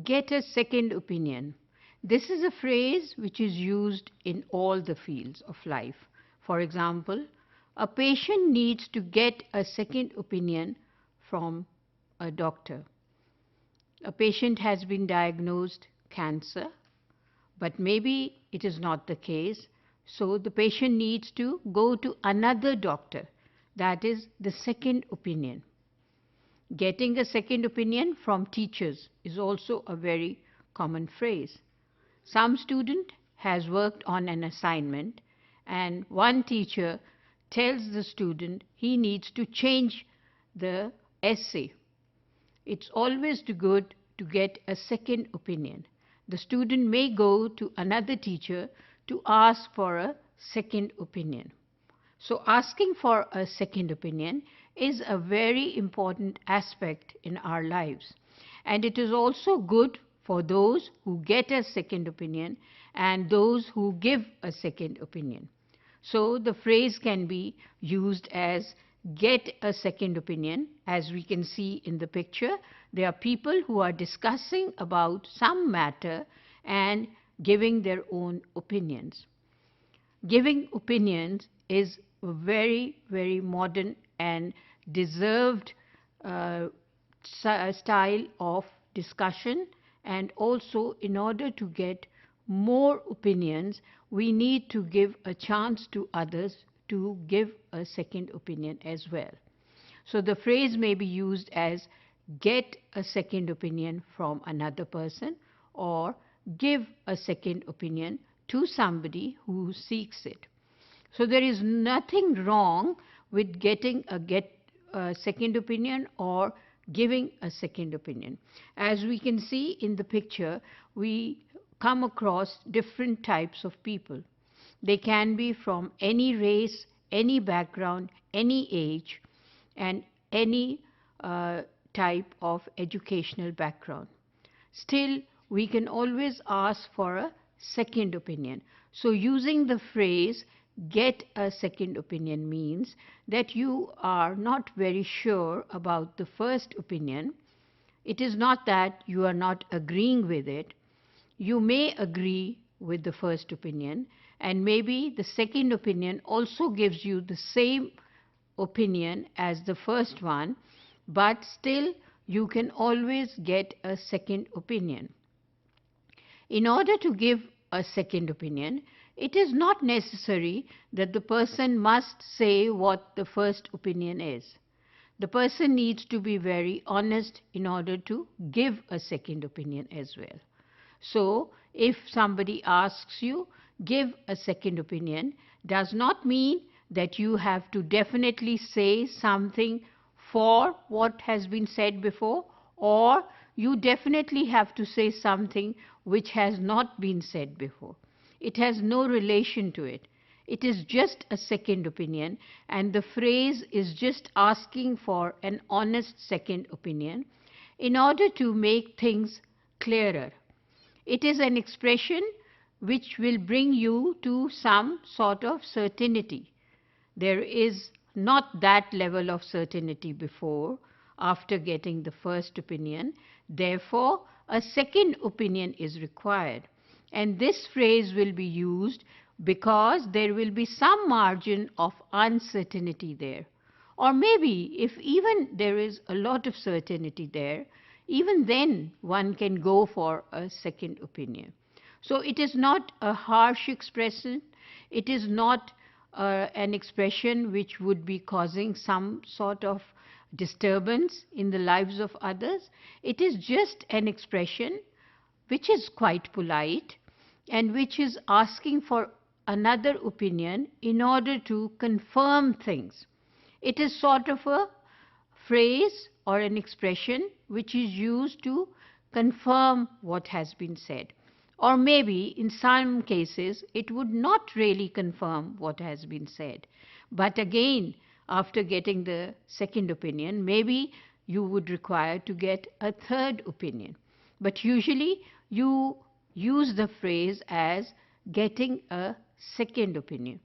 Get a second opinion. This is a phrase which is used in all the fields of life. For example, a patient needs to get a second opinion from a doctor. A patient has been diagnosed cancer, but maybe it is not the case. So the patient needs to go to another doctor. That is the second opinion. Getting a second opinion from teachers is also a very common phrase. Some student has worked on an assignment and one teacher tells the student he needs to change the essay. It's always good to get a second opinion. The student may go to another teacher to ask for a second opinion. So asking for a second opinion is a very important aspect in our lives. And it is also good for those who get a second opinion and those who give a second opinion. So the phrase can be used as get a second opinion. As we can see in the picture, there are people who are discussing about some matter and giving their own opinions. Giving opinions is a very, very modern and deserved style of discussion, and also in order to get more opinions, we need to give a chance to others to give a second opinion as well. So the phrase may be used as get a second opinion from another person or give a second opinion to somebody who seeks it. So there is nothing wrong with getting a second opinion or giving a second opinion. As we can see in the picture, we come across different types of people. They can be from any race, any background, any age, and any type of educational background. Still, we can always ask for a second opinion. So using the phrase get a second opinion means that you are not very sure about the first opinion. It is not that you are not agreeing with it. You may agree with the first opinion, and maybe the second opinion also gives you the same opinion as the first one, but still you can always get a second opinion. In order to give a second opinion, it is not necessary that the person must say what the first opinion is. The person needs to be very honest in order to give a second opinion as well. So, if somebody asks you, give a second opinion, does not mean that you have to definitely say something for what has been said before, or you definitely have to say something which has not been said before. It has no relation to it. It is just a second opinion, and the phrase is just asking for an honest second opinion in order to make things clearer. It is an expression which will bring you to some sort of certainty. There is not that level of certainty before, after getting the first opinion. Therefore, a second opinion is required. And this phrase will be used because there will be some margin of uncertainty there. Or maybe if even there is a lot of certainty there, even then one can go for a second opinion. So it is not a harsh expression. It is not an expression which would be causing some sort of disturbance in the lives of others. It is just an expression which is quite polite and which is asking for another opinion in order to confirm things. It is sort of a phrase or an expression which is used to confirm what has been said. Or maybe in some cases it would not really confirm what has been said. But again, after getting the second opinion, maybe you would require to get a third opinion. But usually you use the phrase as getting a second opinion.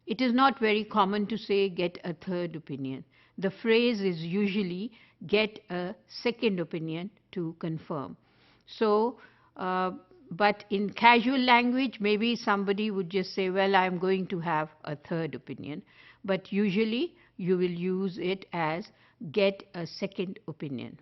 It is not very common to say get a third opinion. The phrase is usually get a second opinion to confirm. So, but in casual language, maybe somebody would just say, well, I'm going to have a third opinion. But usually you will use it as get a second opinion.